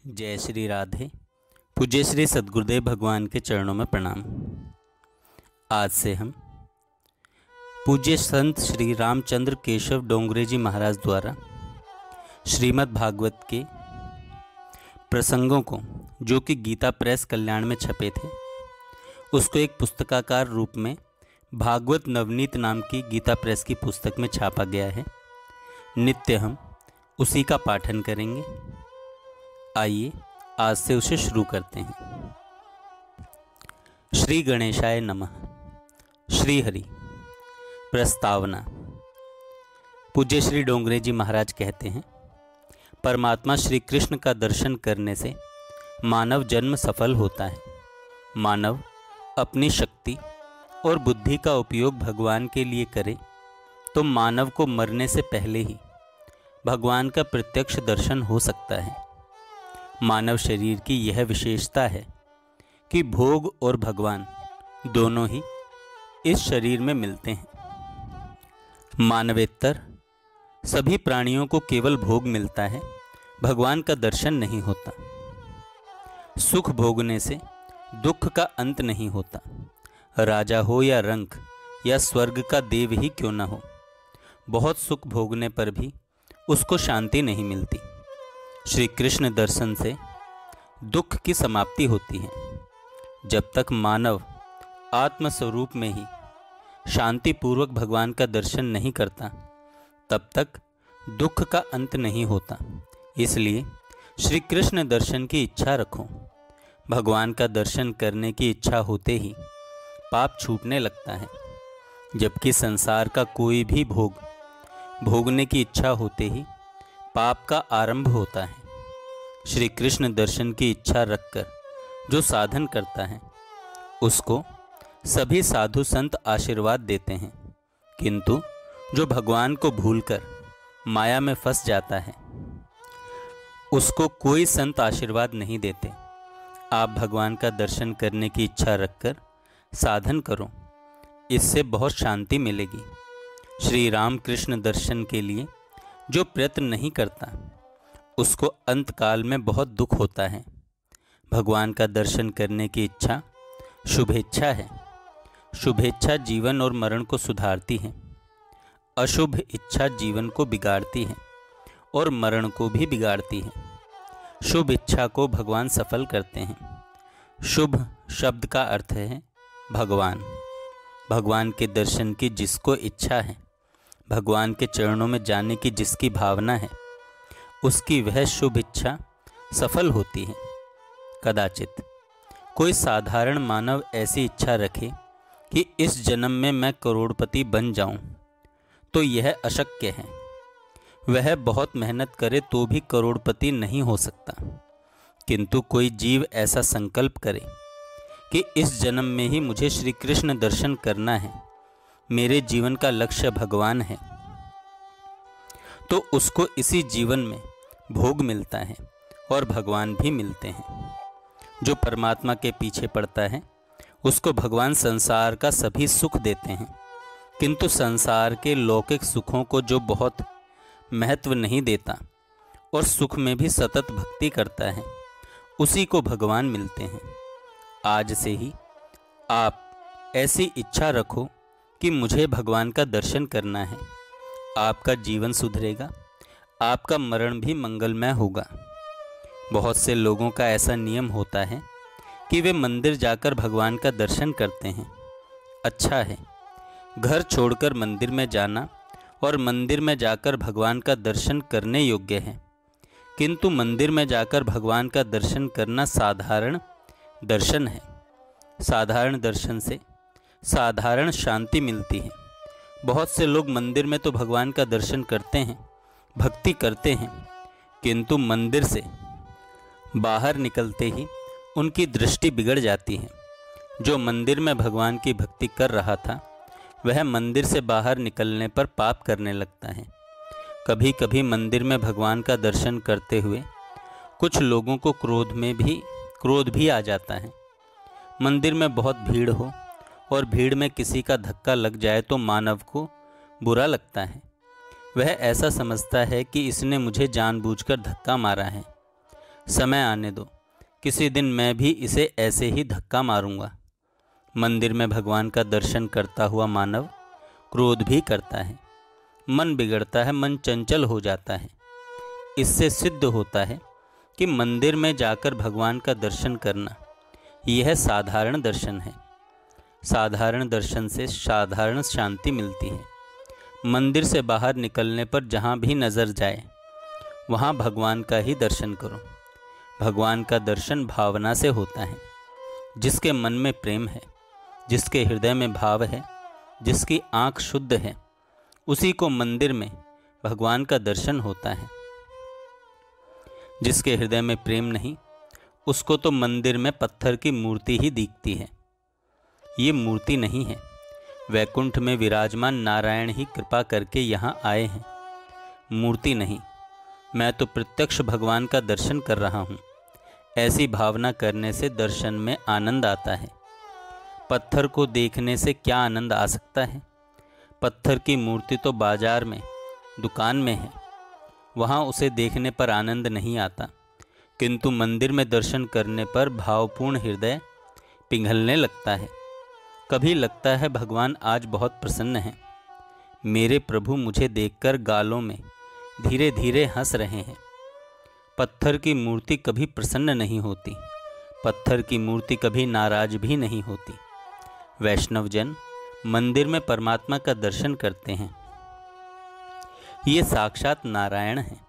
जय श्री राधे। पूज्य श्री सद्गुरुदेव भगवान के चरणों में प्रणाम। आज से हम पूज्य संत श्री रामचंद्र केशव डोंगरे जी महाराज द्वारा श्रीमद् भागवत के प्रसंगों को, जो कि गीता प्रेस कल्याण में छपे थे, उसको एक पुस्तकाकार रूप में भागवत नवनीत नाम की गीता प्रेस की पुस्तक में छापा गया है। नित्य हम उसी का पाठन करेंगे। आइए आज से उसे शुरू करते हैं। श्री गणेशाय नमः। श्री हरि। प्रस्तावना। पूज्य श्री डोंगरे जी महाराज कहते हैं, परमात्मा श्री कृष्ण का दर्शन करने से मानव जन्म सफल होता है। मानव अपनी शक्ति और बुद्धि का उपयोग भगवान के लिए करे तो मानव को मरने से पहले ही भगवान का प्रत्यक्ष दर्शन हो सकता है। मानव शरीर की यह विशेषता है कि भोग और भगवान दोनों ही इस शरीर में मिलते हैं। मानवेतर सभी प्राणियों को केवल भोग मिलता है, भगवान का दर्शन नहीं होता। सुख भोगने से दुख का अंत नहीं होता। राजा हो या रंक या स्वर्ग का देव ही क्यों न हो, बहुत सुख भोगने पर भी उसको शांति नहीं मिलती। श्री कृष्ण दर्शन से दुख की समाप्ति होती है। जब तक मानव आत्मस्वरूप में ही शांतिपूर्वक भगवान का दर्शन नहीं करता, तब तक दुख का अंत नहीं होता। इसलिए श्री कृष्ण दर्शन की इच्छा रखो। भगवान का दर्शन करने की इच्छा होते ही पाप छूटने लगता है, जबकि संसार का कोई भी भोग भोगने की इच्छा होते ही पाप का आरंभ होता है। श्री कृष्ण दर्शन की इच्छा रखकर जो साधन करता है, उसको सभी साधु संत आशीर्वाद देते हैं, किंतु जो भगवान को भूलकर माया में फंस जाता है, उसको कोई संत आशीर्वाद नहीं देते। आप भगवान का दर्शन करने की इच्छा रखकर साधन करो, इससे बहुत शांति मिलेगी। श्री राम कृष्ण दर्शन के लिए जो प्रयत्न नहीं करता, उसको अंतकाल में बहुत दुख होता है। भगवान का दर्शन करने की इच्छा शुभेच्छा है। शुभेच्छा जीवन और मरण को सुधारती है। अशुभ इच्छा जीवन को बिगाड़ती है और मरण को भी बिगाड़ती है। शुभ इच्छा को भगवान सफल करते हैं। शुभ शब्द का अर्थ है भगवान। भगवान के दर्शन की जिसको इच्छा है, भगवान के चरणों में जाने की जिसकी भावना है, उसकी वह शुभ इच्छा सफल होती है। कदाचित कोई साधारण मानव ऐसी इच्छा रखे कि इस जन्म में मैं करोड़पति बन जाऊं, तो यह अशक्य है। वह बहुत मेहनत करे तो भी करोड़पति नहीं हो सकता। किंतु कोई जीव ऐसा संकल्प करे कि इस जन्म में ही मुझे श्री कृष्ण दर्शन करना है, मेरे जीवन का लक्ष्य भगवान है, तो उसको इसी जीवन में भोग मिलता है और भगवान भी मिलते हैं। जो परमात्मा के पीछे पड़ता है, उसको भगवान संसार का सभी सुख देते हैं, किंतु संसार के लौकिक सुखों को जो बहुत महत्व नहीं देता और सुख में भी सतत भक्ति करता है, उसी को भगवान मिलते हैं। आज से ही आप ऐसी इच्छा रखो कि मुझे भगवान का दर्शन करना है। आपका जीवन सुधरेगा, आपका मरण भी मंगलमय होगा। बहुत से लोगों का ऐसा नियम होता है कि वे मंदिर जाकर भगवान का दर्शन करते हैं। अच्छा है, घर छोड़कर मंदिर में जाना और मंदिर में जाकर भगवान का दर्शन करने योग्य है, किंतु मंदिर में जाकर भगवान का दर्शन करना साधारण दर्शन है। साधारण दर्शन से साधारण शांति मिलती है। बहुत से लोग मंदिर में तो भगवान का दर्शन करते हैं, भक्ति करते हैं, किंतु मंदिर से बाहर निकलते ही उनकी दृष्टि बिगड़ जाती है। जो मंदिर में भगवान की भक्ति कर रहा था, वह मंदिर से बाहर निकलने पर पाप करने लगता है। कभी कभी मंदिर में भगवान का दर्शन करते हुए कुछ लोगों को क्रोध भी आ जाता है। मंदिर में बहुत भीड़ हो और भीड़ में किसी का धक्का लग जाए तो मानव को बुरा लगता है। वह ऐसा समझता है कि इसने मुझे जानबूझकर धक्का मारा है। समय आने दो, किसी दिन मैं भी इसे ऐसे ही धक्का मारूंगा। मंदिर में भगवान का दर्शन करता हुआ मानव क्रोध भी करता है, मन बिगड़ता है, मन चंचल हो जाता है। इससे सिद्ध होता है कि मंदिर में जाकर भगवान का दर्शन करना यह साधारण दर्शन है। साधारण दर्शन से साधारण शांति मिलती है। मंदिर से बाहर निकलने पर जहाँ भी नज़र जाए वहाँ भगवान का ही दर्शन करो। भगवान का दर्शन भावना से होता है। जिसके मन में प्रेम है, जिसके हृदय में भाव है, जिसकी आँख शुद्ध है, उसी को मंदिर में भगवान का दर्शन होता है। जिसके हृदय में प्रेम नहीं, उसको तो मंदिर में पत्थर की मूर्ति ही दिखती है। ये मूर्ति नहीं है, वैकुंठ में विराजमान नारायण ही कृपा करके यहाँ आए हैं। मूर्ति नहीं, मैं तो प्रत्यक्ष भगवान का दर्शन कर रहा हूँ। ऐसी भावना करने से दर्शन में आनंद आता है। पत्थर को देखने से क्या आनंद आ सकता है? पत्थर की मूर्ति तो बाजार में, दुकान में है, वहाँ उसे देखने पर आनंद नहीं आता, किंतु मंदिर में दर्शन करने पर भावपूर्ण हृदय पिघलने लगता है। कभी लगता है भगवान आज बहुत प्रसन्न हैं। मेरे प्रभु मुझे देखकर गालों में धीरे धीरे हंस रहे हैं। पत्थर की मूर्ति कभी प्रसन्न नहीं होती, पत्थर की मूर्ति कभी नाराज भी नहीं होती। वैष्णवजन मंदिर में परमात्मा का दर्शन करते हैं। ये साक्षात नारायण हैं।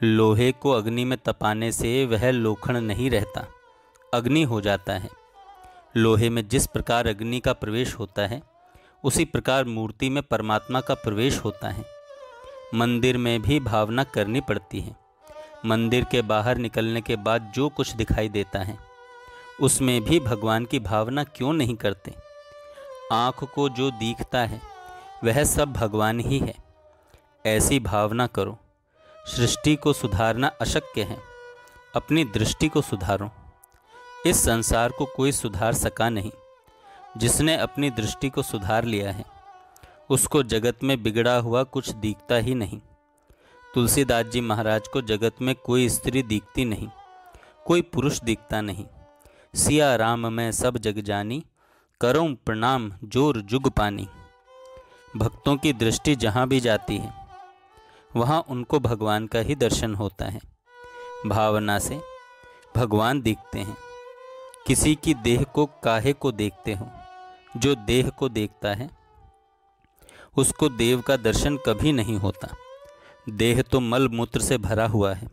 लोहे को अग्नि में तपाने से वह लोखंड नहीं रहता, अग्नि हो जाता है। लोहे में जिस प्रकार अग्नि का प्रवेश होता है, उसी प्रकार मूर्ति में परमात्मा का प्रवेश होता है। मंदिर में भी भावना करनी पड़ती है। मंदिर के बाहर निकलने के बाद जो कुछ दिखाई देता है, उसमें भी भगवान की भावना क्यों नहीं करते? आँख को जो दिखता है वह सब भगवान ही है। ऐसी भावना करो। सृष्टि को सुधारना अशक्य है, अपनी दृष्टि को सुधारो। इस संसार को कोई सुधार सका नहीं। जिसने अपनी दृष्टि को सुधार लिया है, उसको जगत में बिगड़ा हुआ कुछ दिखता ही नहीं। तुलसीदास जी महाराज को जगत में कोई स्त्री दिखती नहीं, कोई पुरुष दिखता नहीं। सिया राम मैं सब जग जानी, करूं प्रणाम जोर जुग पानी। भक्तों की दृष्टि जहाँ भी जाती है, वहाँ उनको भगवान का ही दर्शन होता है। भावना से भगवान दिखते हैं। किसी की देह को काहे को देखते हो? जो देह को देखता है उसको देव का दर्शन कभी नहीं होता। देह तो मल मूत्र से भरा हुआ है।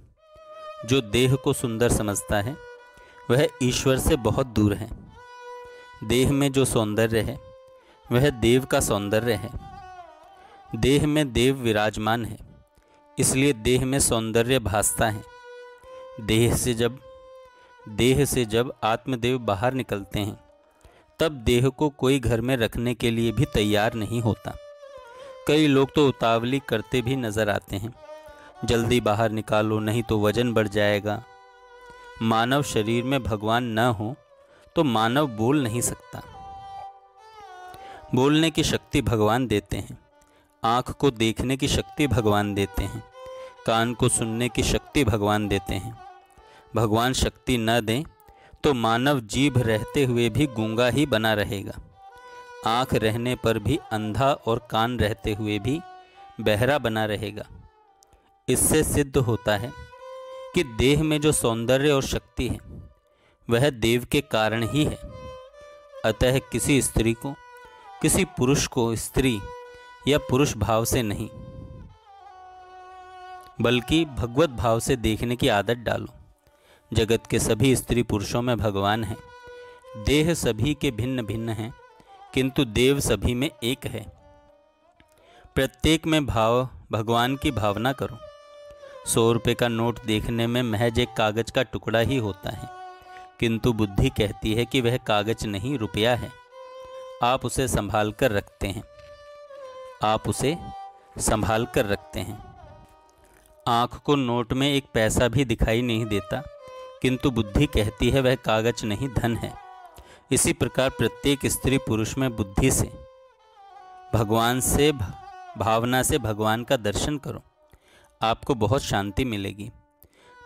जो देह को सुंदर समझता है वह ईश्वर से बहुत दूर है। देह में जो सौंदर्य है वह देव का सौंदर्य है। देह में देव विराजमान है, इसलिए देह में सौंदर्य भासता है। देह से जब आत्मदेव बाहर निकलते हैं, तब देह को कोई घर में रखने के लिए भी तैयार नहीं होता। कई लोग तो उतावली करते भी नजर आते हैं, जल्दी बाहर निकालो नहीं तो वजन बढ़ जाएगा। मानव शरीर में भगवान न हो तो मानव बोल नहीं सकता। बोलने की शक्ति भगवान देते हैं, आँख को देखने की शक्ति भगवान देते हैं, कान को सुनने की शक्ति भगवान देते हैं। भगवान शक्ति न दें तो मानव जीभ रहते हुए भी गूंगा ही बना रहेगा, आँख रहने पर भी अंधा और कान रहते हुए भी बहरा बना रहेगा। इससे सिद्ध होता है कि देह में जो सौंदर्य और शक्ति है वह देव के कारण ही है। अतः किसी स्त्री को, किसी पुरुष को स्त्री या पुरुष भाव से नहीं, बल्कि भगवत भाव से देखने की आदत डालो। जगत के सभी स्त्री पुरुषों में भगवान है। देह सभी के भिन्न भिन्न हैं, किंतु देव सभी में एक है। प्रत्येक में भाव भगवान की भावना करो। 100 रुपये का नोट देखने में महज एक कागज का टुकड़ा ही होता है, किंतु बुद्धि कहती है कि वह कागज नहीं, रुपया है। आप उसे संभाल कर रखते हैं, आप उसे संभाल कर रखते हैं। आँख को नोट में एक पैसा भी दिखाई नहीं देता, किंतु बुद्धि कहती है वह कागज नहीं, धन है। इसी प्रकार प्रत्येक स्त्री पुरुष में बुद्धि से, भगवान से, भावना से भगवान का दर्शन करो। आपको बहुत शांति मिलेगी।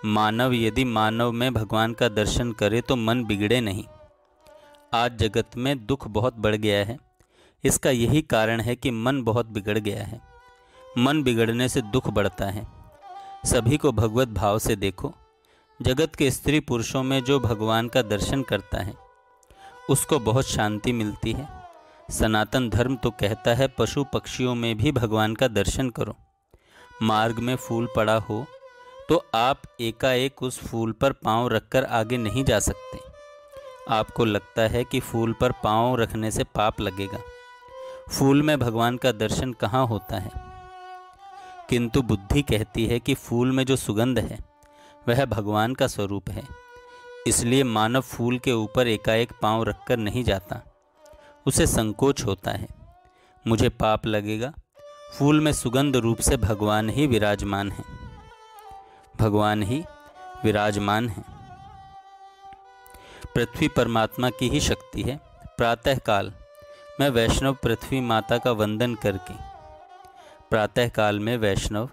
मानव यदि मानव में भगवान का दर्शन करे तो मन बिगड़े नहीं। आज जगत में दुख बहुत बढ़ गया है। इसका यही कारण है कि मन बहुत बिगड़ गया है। मन बिगड़ने से दुख बढ़ता है। सभी को भगवत भाव से देखो। जगत के स्त्री पुरुषों में जो भगवान का दर्शन करता है उसको बहुत शांति मिलती है। सनातन धर्म तो कहता है पशु पक्षियों में भी भगवान का दर्शन करो। मार्ग में फूल पड़ा हो तो आप एकाएक उस फूल पर पांव रखकर आगे नहीं जा सकते। आपको लगता है कि फूल पर पांव रखने से पाप लगेगा। फूल में भगवान का दर्शन कहाँ होता है? किंतु बुद्धि कहती है कि फूल में जो सुगंध है वह भगवान का स्वरूप है। इसलिए मानव फूल के ऊपर एकाएक पांव रखकर नहीं जाता। उसे संकोच होता है, मुझे पाप लगेगा। फूल में सुगंध रूप से भगवान ही विराजमान है। भगवान ही विराजमान है। पृथ्वी परमात्मा की ही शक्ति है। प्रातःकाल में वैष्णव पृथ्वी माता का वंदन करके प्रातःकाल में वैष्णव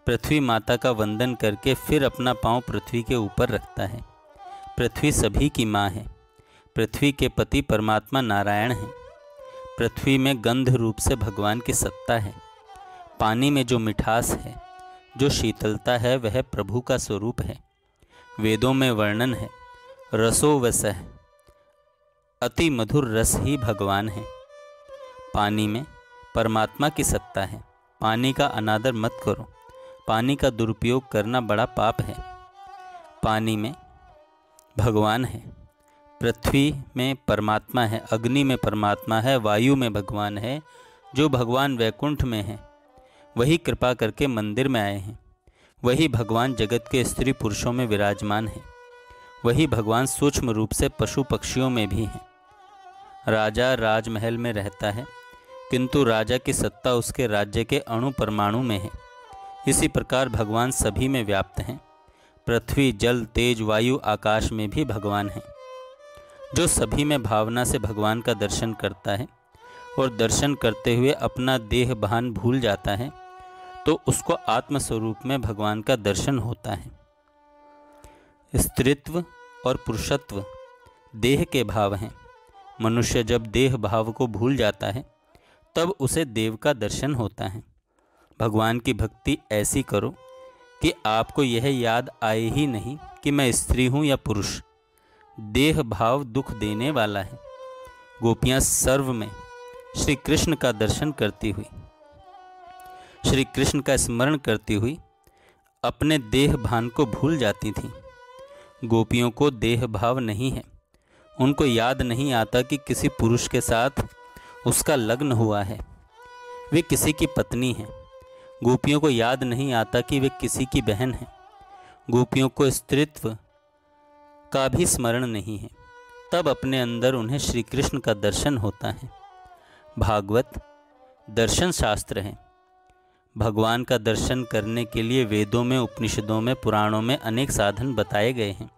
पृथ्वी माता का वंदन करके फिर अपना पांव पृथ्वी के ऊपर रखता है। पृथ्वी सभी की माँ है। पृथ्वी के पति परमात्मा नारायण हैं। पृथ्वी में गंध रूप से भगवान की सत्ता है। पानी में जो मिठास है, जो शीतलता है, वह प्रभु का स्वरूप है। वेदों में वर्णन है, रसो वसः, अति मधुर रस ही भगवान है। पानी में परमात्मा की सत्ता है। पानी का अनादर मत करो। पानी का दुरुपयोग करना बड़ा पाप है। पानी में भगवान है। पृथ्वी में परमात्मा है, अग्नि में परमात्मा है, वायु में भगवान है। जो भगवान वैकुंठ में है वही कृपा करके मंदिर में आए हैं। वही भगवान जगत के स्त्री पुरुषों में विराजमान है। वही भगवान सूक्ष्म रूप से पशु पक्षियों में भी हैं। राजा राजमहल में रहता है किंतु राजा की सत्ता उसके राज्य के अणु परमाणु में है। इसी प्रकार भगवान सभी में व्याप्त हैं। पृथ्वी, जल, तेज, वायु, आकाश में भी भगवान हैं। जो सभी में भावना से भगवान का दर्शन करता है और दर्शन करते हुए अपना देह भान भूल जाता है तो उसको आत्मस्वरूप में भगवान का दर्शन होता है। स्त्रीत्व और पुरुषत्व देह के भाव हैं। मनुष्य जब देह भाव को भूल जाता है तब उसे देव का दर्शन होता है। भगवान की भक्ति ऐसी करो कि आपको यह याद आए ही नहीं कि मैं स्त्री हूँ या पुरुष। देह भाव दुख देने वाला है। गोपियाँ सर्व में श्री कृष्ण का दर्शन करती हुई, श्री कृष्ण का स्मरण करती हुई अपने देह भान को भूल जाती थीं। गोपियों को देह भाव नहीं है। उनको याद नहीं आता कि किसी पुरुष के साथ उसका लग्न हुआ है, वे किसी की पत्नी हैं। गोपियों को याद नहीं आता कि वे किसी की बहन हैं। गोपियों को स्त्रीत्व का भी स्मरण नहीं है। तब अपने अंदर उन्हें श्री कृष्ण का दर्शन होता है। भागवत दर्शन शास्त्र है। भगवान का दर्शन करने के लिए वेदों में, उपनिषदों में, पुराणों में अनेक साधन बताए गए हैं।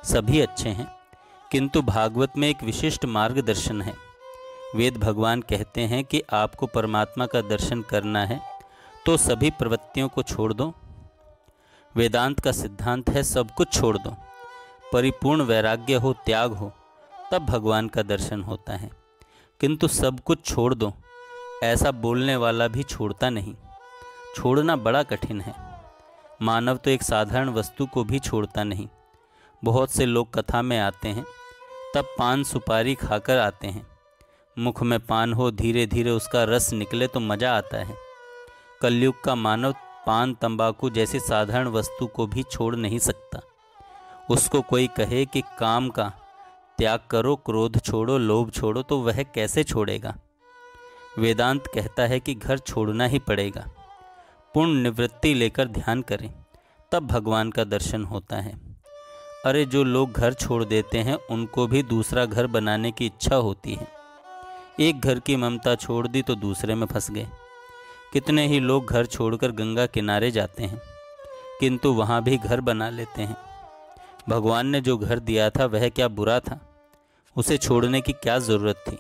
सभी अच्छे हैं किंतु भागवत में एक विशिष्ट मार्गदर्शन है। वेद भगवान कहते हैं कि आपको परमात्मा का दर्शन करना है तो सभी प्रवृत्तियों को छोड़ दो। वेदांत का सिद्धांत है सब कुछ छोड़ दो। परिपूर्ण वैराग्य हो, त्याग हो, तब भगवान का दर्शन होता है। किंतु सब कुछ छोड़ दो ऐसा बोलने वाला भी छोड़ता नहीं। छोड़ना बड़ा कठिन है। मानव तो एक साधारण वस्तु को भी छोड़ता नहीं। बहुत से लोग कथा में आते हैं तब पान सुपारी खाकर आते हैं। मुख में पान हो, धीरे धीरे उसका रस निकले तो मज़ा आता है। कलयुग का मानव पान तंबाकू जैसी साधारण वस्तु को भी छोड़ नहीं सकता। उसको कोई कहे कि काम का त्याग करो, क्रोध छोड़ो, लोभ छोड़ो, तो वह कैसे छोड़ेगा। वेदांत कहता है कि घर छोड़ना ही पड़ेगा। पूर्ण निवृत्ति लेकर ध्यान करें तब भगवान का दर्शन होता है। अरे जो लोग घर छोड़ देते हैं उनको भी दूसरा घर बनाने की इच्छा होती है। एक घर की ममता छोड़ दी तो दूसरे में फंस गए। कितने ही लोग घर छोड़कर गंगा किनारे जाते हैं किंतु वहाँ भी घर बना लेते हैं। भगवान ने जो घर दिया था वह क्या बुरा था? उसे छोड़ने की क्या ज़रूरत थी?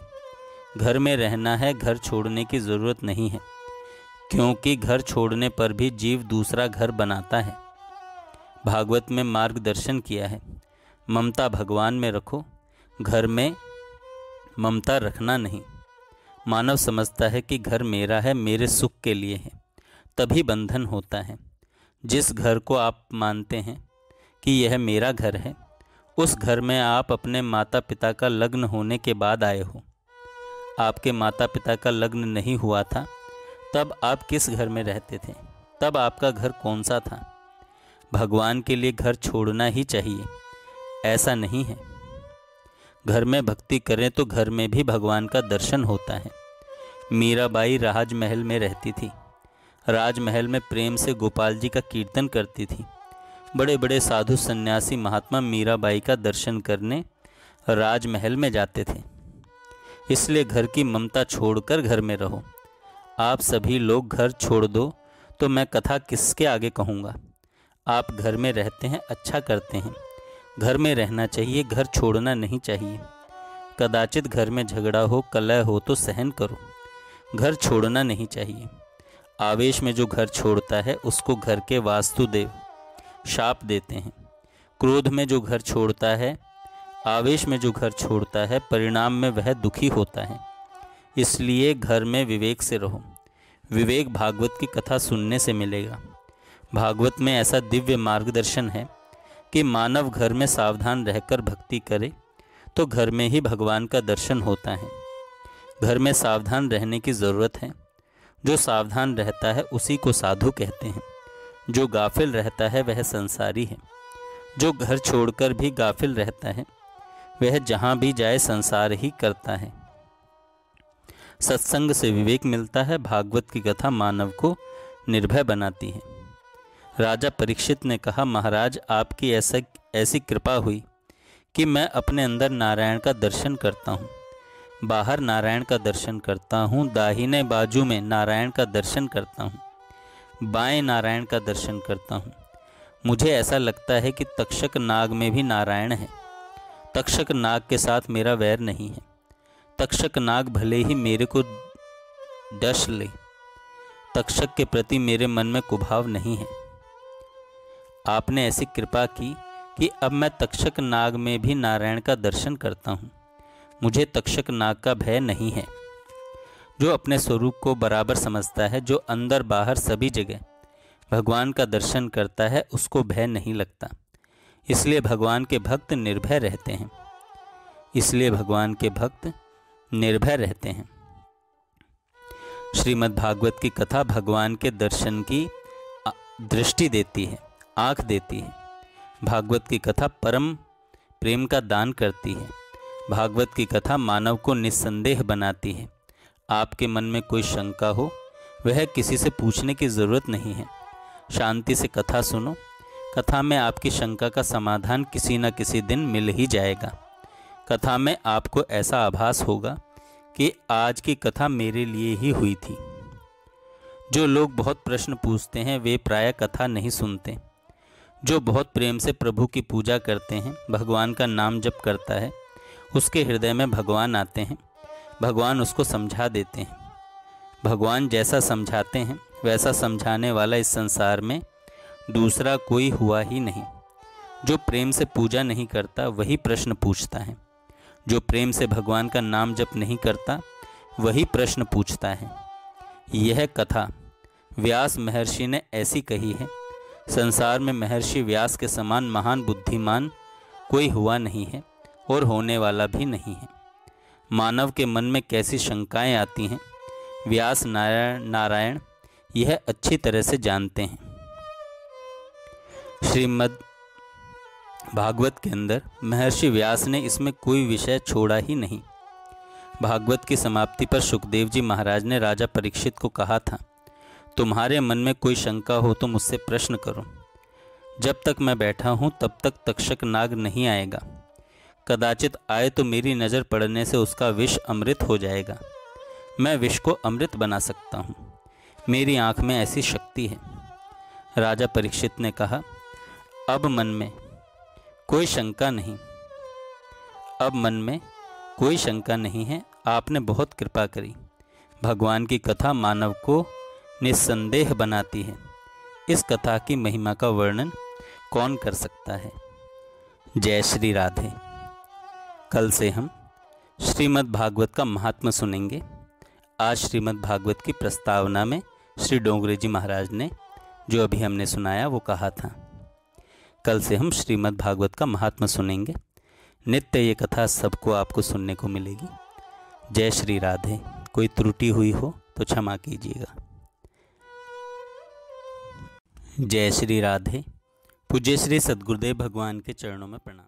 घर में रहना है, घर छोड़ने की ज़रूरत नहीं है, क्योंकि घर छोड़ने पर भी जीव दूसरा घर बनाता है। भागवत में मार्गदर्शन किया है। ममता भगवान में रखो, घर में ममता रखना नहीं। मानव समझता है कि घर मेरा है, मेरे सुख के लिए है, तभी बंधन होता है। जिस घर को आप मानते हैं कि यह मेरा घर है, उस घर में आप अपने माता पिता का लग्न होने के बाद आए हो। आपके माता पिता का लग्न नहीं हुआ था, तब आप किस घर में रहते थे? तब आपका घर कौन सा था? भगवान के लिए घर छोड़ना ही चाहिए, ऐसा नहीं है। घर में भक्ति करें तो घर में भी भगवान का दर्शन होता है। मीराबाई राजमहल में रहती थी। राजमहल में प्रेम से गोपाल जी का कीर्तन करती थी। बड़े बड़े साधु सन्यासी महात्मा मीराबाई का दर्शन करने राजमहल में जाते थे। इसलिए घर की ममता छोड़कर घर में रहो। आप सभी लोग घर छोड़ दो तो मैं कथा किसके आगे कहूँगा। आप घर में रहते हैं, अच्छा करते हैं। घर में रहना चाहिए, घर छोड़ना नहीं चाहिए। कदाचित घर में झगड़ा हो, कलह हो तो सहन करो, घर छोड़ना नहीं चाहिए। आवेश में जो घर छोड़ता है उसको घर के वास्तुदेव शाप देते हैं। क्रोध में जो घर छोड़ता है, आवेश में जो घर छोड़ता है, परिणाम में वह दुखी होता है। इसलिए घर में विवेक से रहो। विवेक भागवत की कथा सुनने से मिलेगा। भागवत में ऐसा दिव्य मार्गदर्शन है कि मानव घर में सावधान रहकर भक्ति करे तो घर में ही भगवान का दर्शन होता है। घर में सावधान रहने की ज़रूरत है। जो सावधान रहता है उसी को साधु कहते हैं। जो गाफिल रहता है वह संसारी है। जो घर छोड़कर भी गाफिल रहता है वह जहाँ भी जाए संसार ही करता है। सत्संग से विवेक मिलता है। भागवत की कथा मानव को निर्भय बनाती है। राजा परीक्षित ने कहा, महाराज आपकी ऐसी कृपा हुई कि मैं अपने अंदर नारायण का दर्शन करता हूँ, बाहर नारायण का दर्शन करता हूँ, दाहिने बाजू में नारायण का दर्शन करता हूँ, बाएं नारायण का दर्शन करता हूँ। मुझे ऐसा लगता है कि तक्षक नाग में भी नारायण है। तक्षक नाग के साथ मेरा वैर नहीं है। तक्षक नाग भले ही मेरे को डस ले, तक्षक के प्रति मेरे मन में कुभाव नहीं है। आपने ऐसी कृपा की कि अब मैं तक्षक नाग में भी नारायण का दर्शन करता हूँ। मुझे तक्षक नाग का भय नहीं है। जो अपने स्वरूप को बराबर समझता है, जो अंदर बाहर सभी जगह भगवान का दर्शन करता है, उसको भय नहीं लगता। इसलिए भगवान के भक्त निर्भय रहते हैं। इसलिए भगवान के भक्त निर्भय रहते हैं। श्रीमद् भागवत की कथा भगवान के दर्शन की दृष्टि देती है, आँख देती है। भागवत की कथा परम प्रेम का दान करती है। भागवत की कथा मानव को निस्संदेह बनाती है। आपके मन में कोई शंका हो, वह किसी से पूछने की ज़रूरत नहीं है। शांति से कथा सुनो। कथा में आपकी शंका का समाधान किसी न किसी दिन मिल ही जाएगा। कथा में आपको ऐसा आभास होगा कि आज की कथा मेरे लिए ही हुई थी। जो लोग बहुत प्रश्न पूछते हैं वे प्रायः कथा नहीं सुनते। जो बहुत प्रेम से प्रभु की पूजा करते हैं, भगवान का नाम जप करता है, उसके हृदय में भगवान आते हैं। भगवान उसको समझा देते हैं। भगवान जैसा समझाते हैं वैसा समझाने वाला इस संसार में दूसरा कोई हुआ ही नहीं। जो प्रेम से पूजा नहीं करता वही प्रश्न पूछता है। जो प्रेम से भगवान का नाम जप नहीं करता वही प्रश्न पूछता है। यह कथा व्यास महर्षि ने ऐसी कही है। संसार में महर्षि व्यास के समान महान बुद्धिमान कोई हुआ नहीं है और होने वाला भी नहीं है। मानव के मन में कैसी शंकाएं आती हैं, व्यास नारायण यह अच्छी तरह से जानते हैं। श्रीमद् भागवत के अंदर महर्षि व्यास ने इसमें कोई विषय छोड़ा ही नहीं। भागवत की समाप्ति पर सुखदेव जी महाराज ने राजा परीक्षित को कहा था, तुम्हारे मन में कोई शंका हो तो मुझसे प्रश्न करो। जब तक मैं बैठा हूँ तब तक तक्षक नाग नहीं आएगा। कदाचित आए तो मेरी नज़र पड़ने से उसका विष अमृत हो जाएगा। मैं विष को अमृत बना सकता हूँ। मेरी आँख में ऐसी शक्ति है। राजा परीक्षित ने कहा, अब मन में कोई शंका नहीं। अब मन में कोई शंका नहीं है। आपने बहुत कृपा करी। भगवान की कथा मानव को निस्संदेह बनाती है। इस कथा की महिमा का वर्णन कौन कर सकता है। जय श्री राधे। कल से हम श्रीमद् भागवत का महात्म्य सुनेंगे। आज श्रीमद् भागवत की प्रस्तावना में श्री डोंगरे जी महाराज ने जो अभी हमने सुनाया वो कहा था। कल से हम श्रीमद् भागवत का महात्म्य सुनेंगे। नित्य ये कथा सबको आपको सुनने को मिलेगी। जय श्री राधे। कोई त्रुटि हुई हो तो क्षमा कीजिएगा। जय श्री राधे। पूज्य श्री सद्गुरुदेव भगवान के चरणों में प्रणाम।